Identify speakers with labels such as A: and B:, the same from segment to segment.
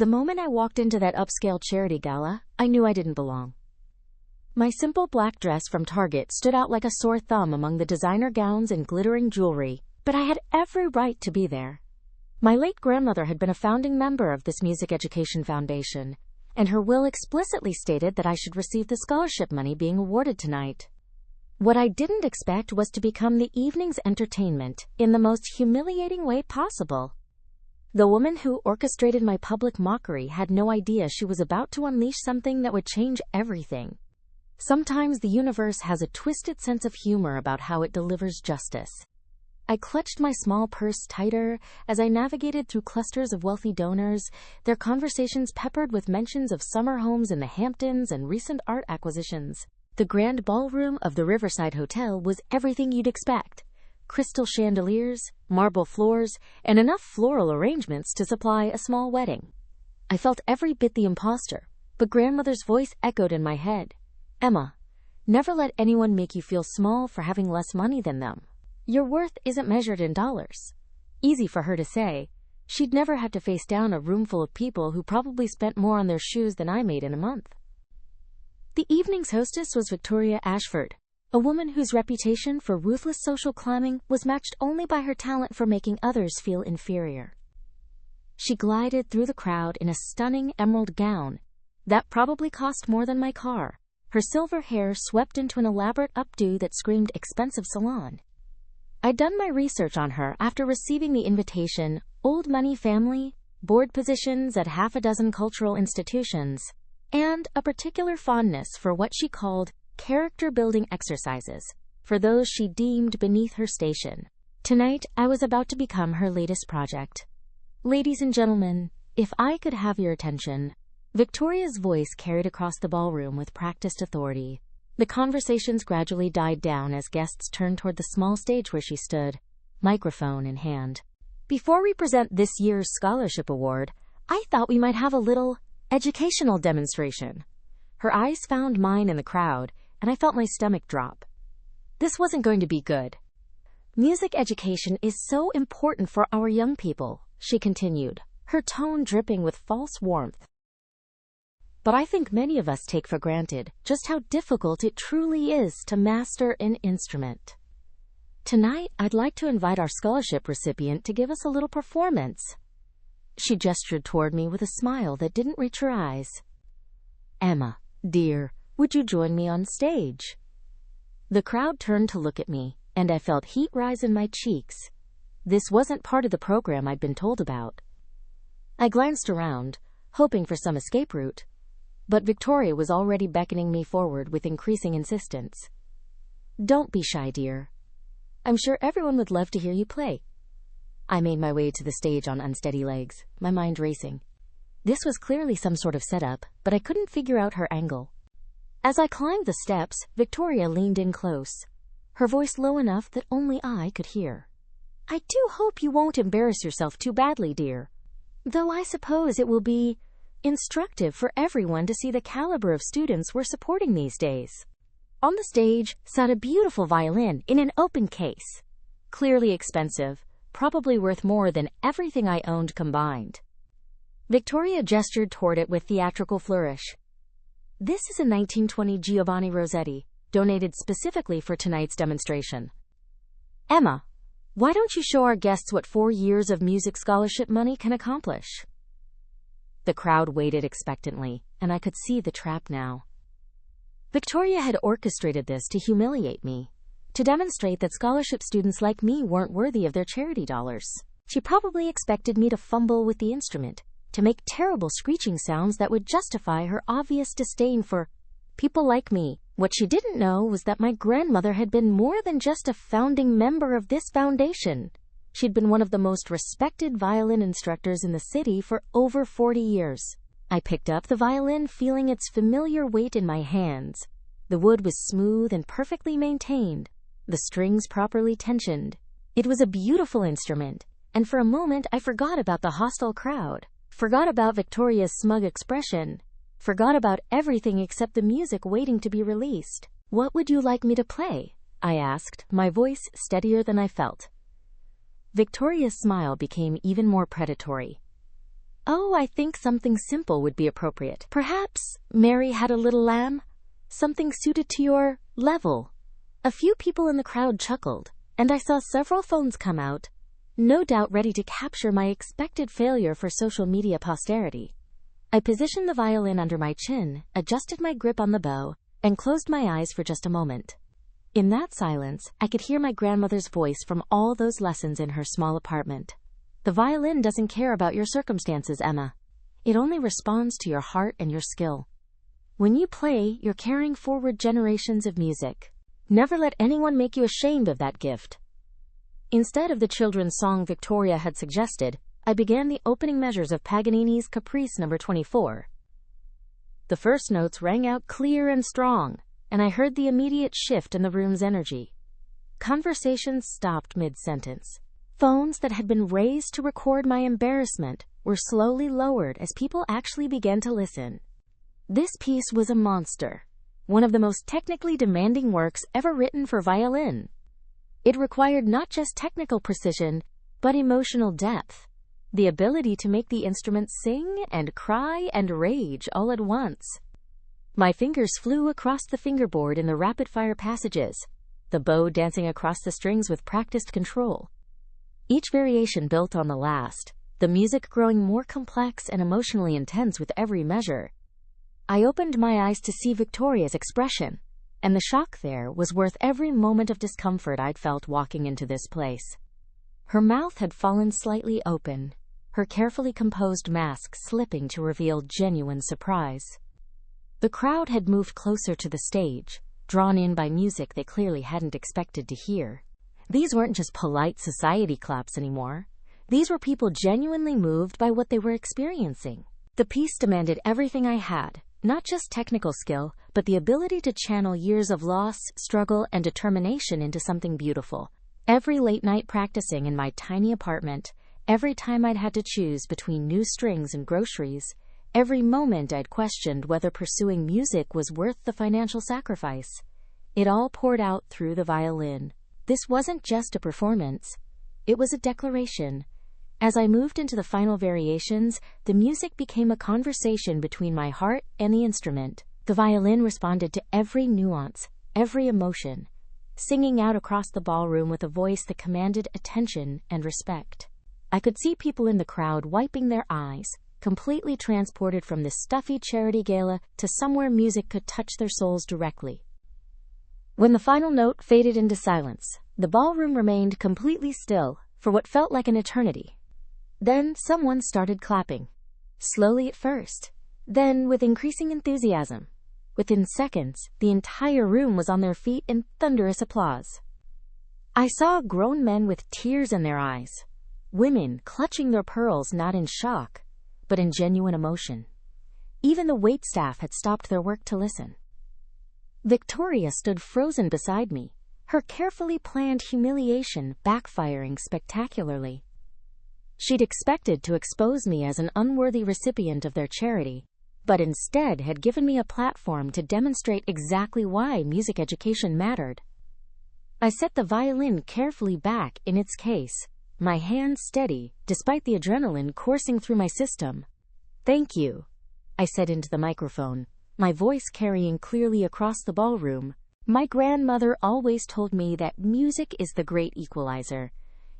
A: The moment I walked into that upscale charity gala, I knew I didn't belong. My simple black dress from Target stood out like a sore thumb among the designer gowns and glittering jewelry, but I had every right to be there. My late grandmother had been a founding member of this music education foundation, and her will explicitly stated that I should receive the scholarship money being awarded tonight. What I didn't expect was to become the evening's entertainment in the most humiliating way possible. The woman who orchestrated my public mockery had no idea she was about to unleash something that would change everything. Sometimes the universe has a twisted sense of humor about how it delivers justice. I clutched my small purse tighter as I navigated through clusters of wealthy donors, their conversations peppered with mentions of summer homes in the Hamptons and recent art acquisitions. The grand ballroom of the Riverside Hotel was everything you'd expect. Crystal chandeliers, marble floors, and enough floral arrangements to supply a small wedding. I felt every bit the imposter, but grandmother's voice echoed in my head. Emma, never let anyone make you feel small for having less money than them. Your worth isn't measured in dollars. Easy for her to say. She'd never had to face down a room full of people who probably spent more on their shoes than I made in a month. The evening's hostess was Victoria Ashford, a woman whose reputation for ruthless social climbing was matched only by her talent for making others feel inferior. She glided through the crowd in a stunning emerald gown that probably cost more than my car, her silver hair swept into an elaborate updo that screamed expensive salon. I'd done my research on her after receiving the invitation, old money family, board positions at half a dozen cultural institutions, and a particular fondness for what she called character-building exercises for those she deemed beneath her station. Tonight, I was about to become her latest project. Ladies and gentlemen, if I could have your attention. Victoria's voice carried across the ballroom with practiced authority. The conversations gradually died down as guests turned toward the small stage where she stood, microphone in hand. Before we present this year's scholarship award, I thought we might have a little educational demonstration. Her eyes found mine in the crowd, and I felt my stomach drop. This wasn't going to be good. Music education is so important for our young people, she continued, her tone dripping with false warmth. But I think many of us take for granted just how difficult it truly is to master an instrument. Tonight, I'd like to invite our scholarship recipient to give us a little performance. She gestured toward me with a smile that didn't reach her eyes. Emma, dear, would you join me on stage? The crowd turned to look at me, and I felt heat rise in my cheeks. This wasn't part of the program I'd been told about. I glanced around, hoping for some escape route, but Victoria was already beckoning me forward with increasing insistence. Don't be shy, dear. I'm sure everyone would love to hear you play. I made my way to the stage on unsteady legs, my mind racing. This was clearly some sort of setup, but I couldn't figure out her angle. As I climbed the steps, Victoria leaned in close, her voice low enough that only I could hear. I do hope you won't embarrass yourself too badly, dear. Though I suppose it will be instructive for everyone to see the caliber of students we're supporting these days. On the stage sat a beautiful violin in an open case. Clearly expensive, probably worth more than everything I owned combined. Victoria gestured toward it with theatrical flourish. This is a 1920 Giovanni Rossetti, donated specifically for tonight's demonstration. Emma, why don't you show our guests what 4 years of music scholarship money can accomplish? The crowd waited expectantly, and I could see the trap now. Victoria had orchestrated this to humiliate me, to demonstrate that scholarship students like me weren't worthy of their charity dollars. She probably expected me to fumble with the instrument, to make terrible screeching sounds that would justify her obvious disdain for people like me. What she didn't know was that my grandmother had been more than just a founding member of this foundation. She'd been one of the most respected violin instructors in the city for over 40 years. I picked up the violin, feeling its familiar weight in my hands. The wood was smooth and perfectly maintained, the strings properly tensioned. It was a beautiful instrument, and for a moment I forgot about the hostile crowd, forgot about Victoria's smug expression, forgot about everything except the music waiting to be released. What would you like me to play? I asked, my voice steadier than I felt. Victoria's smile became even more predatory. Oh, I think something simple would be appropriate. Perhaps Mary Had a Little Lamb? Something suited to your level. A few people in the crowd chuckled, and I saw several phones come out, no doubt ready to capture my expected failure for social media posterity. I positioned the violin under my chin, adjusted my grip on the bow, and closed my eyes for just a moment. In that silence, I could hear my grandmother's voice from all those lessons in her small apartment. The violin doesn't care about your circumstances, Emma. It only responds to your heart and your skill. When you play, you're carrying forward generations of music. Never let anyone make you ashamed of that gift. Instead of the children's song Victoria had suggested, I began the opening measures of Paganini's Caprice No. 24. The first notes rang out clear and strong, and I heard the immediate shift in the room's energy. Conversations stopped mid-sentence. Phones that had been raised to record my embarrassment were slowly lowered as people actually began to listen. This piece was a monster, one of the most technically demanding works ever written for violin. It required not just technical precision, but emotional depth, the ability to make the instrument sing and cry and rage all at once. My fingers flew across the fingerboard in the rapid-fire passages, the bow dancing across the strings with practiced control. Each variation built on the last, the music growing more complex and emotionally intense with every measure. I opened my eyes to see Victoria's expression, and the shock there was worth every moment of discomfort I'd felt walking into this place. Her mouth had fallen slightly open, her carefully composed mask slipping to reveal genuine surprise. The crowd had moved closer to the stage, drawn in by music they clearly hadn't expected to hear. These weren't just polite society claps anymore. These were people genuinely moved by what they were experiencing. The piece demanded everything I had, not just technical skill, but the ability to channel years of loss, struggle, and determination into something beautiful. Every late night practicing in my tiny apartment, every time I'd had to choose between new strings and groceries, every moment I'd questioned whether pursuing music was worth the financial sacrifice. It all poured out through the violin. This wasn't just a performance. It was a declaration. As I moved into the final variations, the music became a conversation between my heart and the instrument. The violin responded to every nuance, every emotion, singing out across the ballroom with a voice that commanded attention and respect. I could see people in the crowd wiping their eyes, completely transported from this stuffy charity gala to somewhere music could touch their souls directly. When the final note faded into silence, the ballroom remained completely still for what felt like an eternity. Then someone started clapping, slowly at first, then with increasing enthusiasm. Within seconds, the entire room was on their feet in thunderous applause. I saw grown men with tears in their eyes, women clutching their pearls not in shock, but in genuine emotion. Even the waitstaff had stopped their work to listen. Victoria stood frozen beside me, her carefully planned humiliation backfiring spectacularly. She'd expected to expose me as an unworthy recipient of their charity, but instead had given me a platform to demonstrate exactly why music education mattered. I set the violin carefully back in its case, my hand steady despite the adrenaline coursing through my system. "Thank you," I said into the microphone, my voice carrying clearly across the ballroom. My grandmother always told me that music is the great equalizer.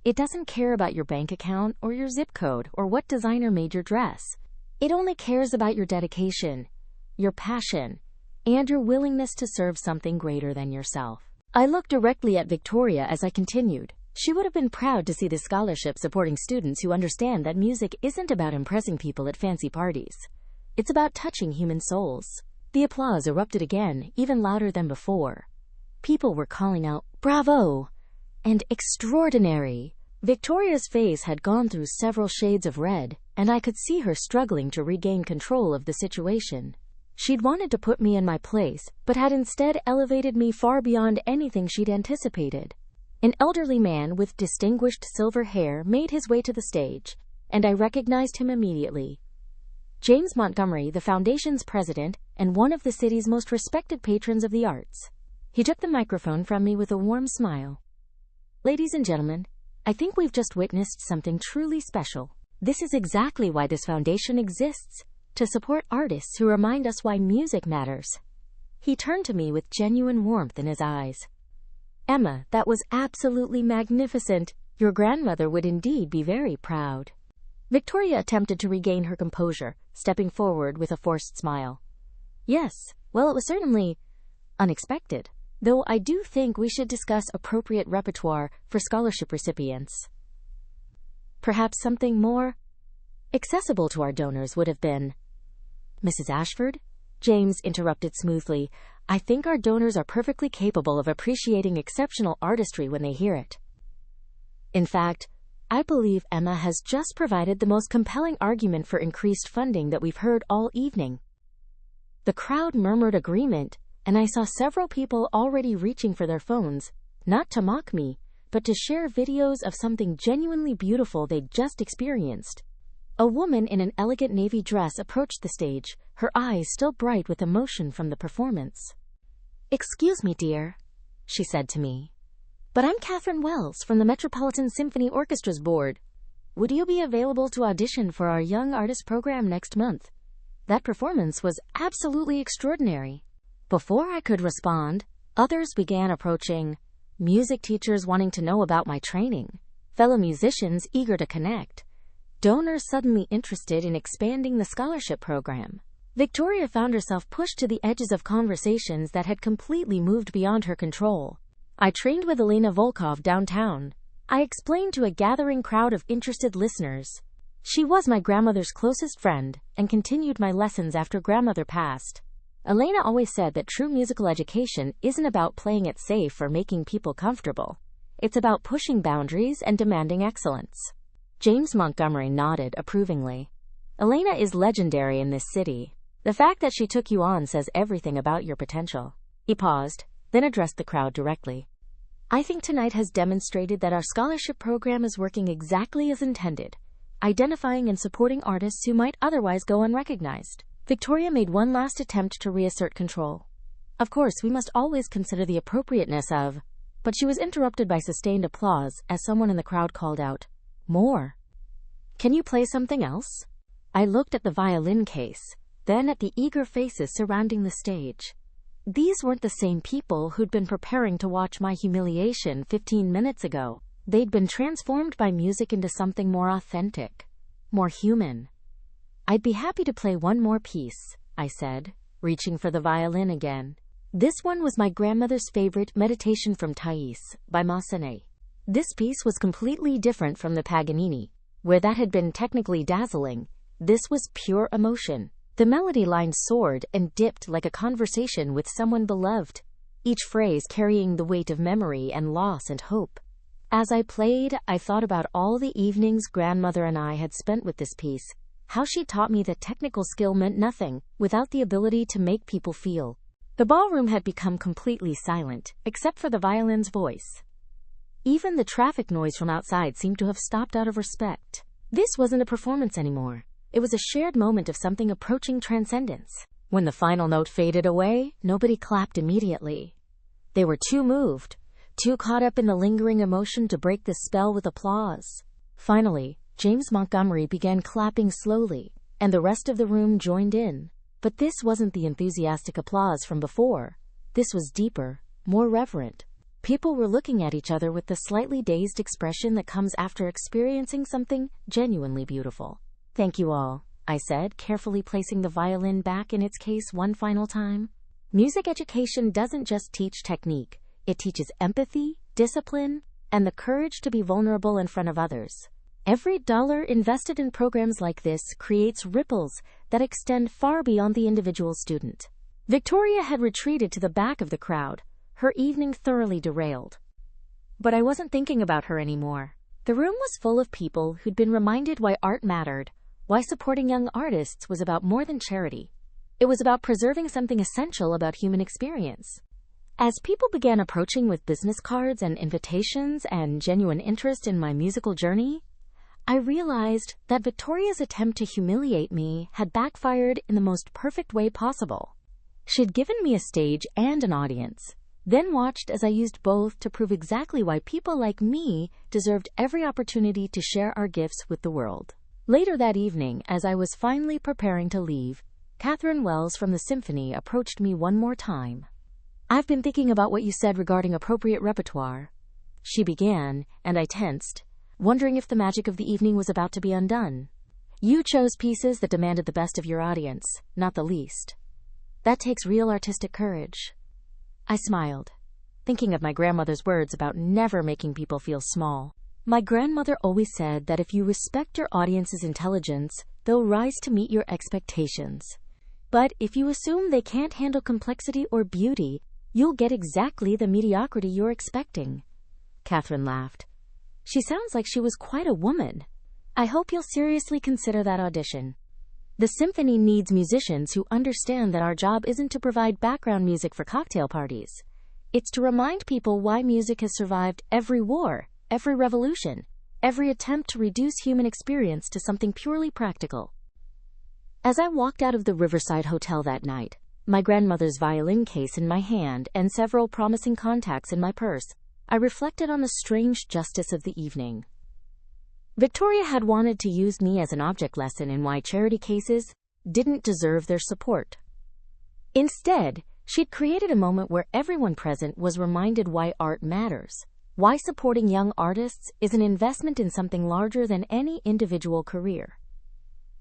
A: It doesn't care about your bank account or your zip code or what designer made your dress. It only cares about your dedication, your passion, and your willingness to serve something greater than yourself. I looked directly at Victoria as I continued. She would have been proud to see the scholarship supporting students who understand that music isn't about impressing people at fancy parties. It's about touching human souls. The applause erupted again, even louder than before. People were calling out, "Bravo!" and "Extraordinary!" Victoria's face had gone through several shades of red, and I could see her struggling to regain control of the situation. She'd wanted to put me in my place, but had instead elevated me far beyond anything she'd anticipated. An elderly man with distinguished silver hair made his way to the stage, and I recognized him immediately. James Montgomery, the Foundation's president and one of the city's most respected patrons of the arts. He took the microphone from me with a warm smile. "Ladies and gentlemen, I think we've just witnessed something truly special. This is exactly why this foundation exists, to support artists who remind us why music matters. He turned to me with genuine warmth in his eyes. Emma, that was absolutely magnificent. Your grandmother would indeed be very proud. Victoria attempted to regain her composure, stepping forward with a forced smile. Yes, well, it was certainly unexpected, though I do think we should discuss appropriate repertoire for scholarship recipients. Perhaps something more accessible to our donors would have been. Mrs. Ashford? James interrupted smoothly. I think our donors are perfectly capable of appreciating exceptional artistry when they hear it. In fact, I believe Emma has just provided the most compelling argument for increased funding that we've heard all evening. The crowd murmured agreement, and I saw several people already reaching for their phones, not to mock me, but to share videos of something genuinely beautiful they'd just experienced. A woman in an elegant navy dress approached the stage, her eyes still bright with emotion from the performance. Excuse me, dear, she said to me, but I'm Catherine Wells from the Metropolitan Symphony Orchestra's board. Would you be available to audition for our Young Artist program next month? That performance was absolutely extraordinary. Before I could respond, others began approaching, music teachers wanting to know about my training, fellow musicians eager to connect, donors suddenly interested in expanding the scholarship program. Victoria found herself pushed to the edges of conversations that had completely moved beyond her control. I trained with Elena Volkov downtown. I explained to a gathering crowd of interested listeners. She was my grandmother's closest friend and continued my lessons after grandmother passed. Elena always said that true musical education isn't about playing it safe or making people comfortable. It's about pushing boundaries and demanding excellence. James Montgomery nodded approvingly. Elena is legendary in this city. The fact that she took you on says everything about your potential. He paused, then addressed the crowd directly. I think tonight has demonstrated that our scholarship program is working exactly as intended, identifying and supporting artists who might otherwise go unrecognized. Victoria made one last attempt to reassert control. Of course, we must always consider the appropriateness of, but she was interrupted by sustained applause as someone in the crowd called out, More. Can you play something else? I looked at the violin case, then at the eager faces surrounding the stage. These weren't the same people who'd been preparing to watch my humiliation 15 minutes ago. They'd been transformed by music into something more authentic, more human. I'd be happy to play one more piece, I said, reaching for the violin again. This one was my grandmother's favorite, Meditation from Thais, by Massenet. This piece was completely different from the Paganini, where that had been technically dazzling. This was pure emotion. The melody line soared and dipped like a conversation with someone beloved, each phrase carrying the weight of memory and loss and hope. As I played, I thought about all the evenings grandmother and I had spent with this piece, how she taught me that technical skill meant nothing without the ability to make people feel. The ballroom had become completely silent, except for the violin's voice. Even the traffic noise from outside seemed to have stopped out of respect. This wasn't a performance anymore. It was a shared moment of something approaching transcendence. When the final note faded away, nobody clapped immediately. They were too moved, too caught up in the lingering emotion to break the spell with applause. Finally, James Montgomery began clapping slowly, and the rest of the room joined in. But this wasn't the enthusiastic applause from before. This was deeper, more reverent. People were looking at each other with the slightly dazed expression that comes after experiencing something genuinely beautiful. Thank you all, I said, carefully placing the violin back in its case one final time. Music education doesn't just teach technique. It teaches empathy, discipline, and the courage to be vulnerable in front of others. Every dollar invested in programs like this creates ripples that extend far beyond the individual student. Victoria had retreated to the back of the crowd, her evening thoroughly derailed. But I wasn't thinking about her anymore. The room was full of people who'd been reminded why art mattered, why supporting young artists was about more than charity. It was about preserving something essential about human experience. As people began approaching with business cards and invitations and genuine interest in my musical journey, I realized that Victoria's attempt to humiliate me had backfired in the most perfect way possible. She'd given me a stage and an audience, then watched as I used both to prove exactly why people like me deserved every opportunity to share our gifts with the world. Later that evening, as I was finally preparing to leave, Catherine Wells from the Symphony approached me one more time. "I've been thinking about what you said regarding appropriate repertoire," she began, and I tensed, wondering if the magic of the evening was about to be undone. "You chose pieces that demanded the best of your audience, not the least. That takes real artistic courage." I smiled, thinking of my grandmother's words about never making people feel small. My grandmother always said that if you respect your audience's intelligence, they'll rise to meet your expectations. But if you assume they can't handle complexity or beauty, you'll get exactly the mediocrity you're expecting. Catherine laughed. She sounds like she was quite a woman. I hope you'll seriously consider that audition. The Symphony needs musicians who understand that our job isn't to provide background music for cocktail parties. It's to remind people why music has survived every war, every revolution, every attempt to reduce human experience to something purely practical. As I walked out of the Riverside Hotel that night, my grandmother's violin case in my hand and several promising contacts in my purse, I reflected on the strange justice of the evening. Victoria had wanted to use me as an object lesson in why charity cases didn't deserve their support. Instead, she'd created a moment where everyone present was reminded why art matters, why supporting young artists is an investment in something larger than any individual career.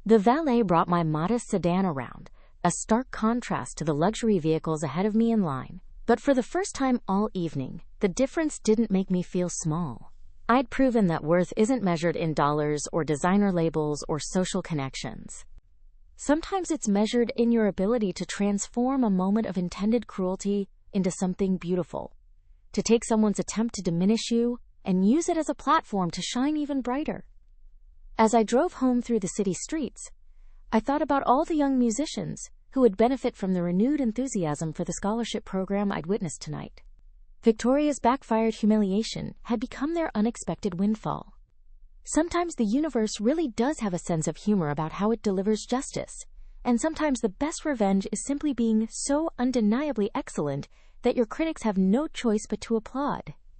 A: The valet brought my modest sedan around, a stark contrast to the luxury vehicles ahead of me in line. But for the first time all evening, the difference didn't make me feel small. I'd proven that worth isn't measured in dollars or designer labels or social connections. Sometimes it's measured in your ability to transform a moment of intended cruelty into something beautiful, to take someone's attempt to diminish you and use it as a platform to shine even brighter. As I drove home through the city streets, I thought about all the young musicians who would benefit from the renewed enthusiasm for the scholarship program I'd witnessed tonight. Victoria's backfired humiliation had become their unexpected windfall. Sometimes the universe really does have a sense of humor about how it delivers justice, and sometimes the best revenge is simply being so undeniably excellent that your critics have no choice but to applaud.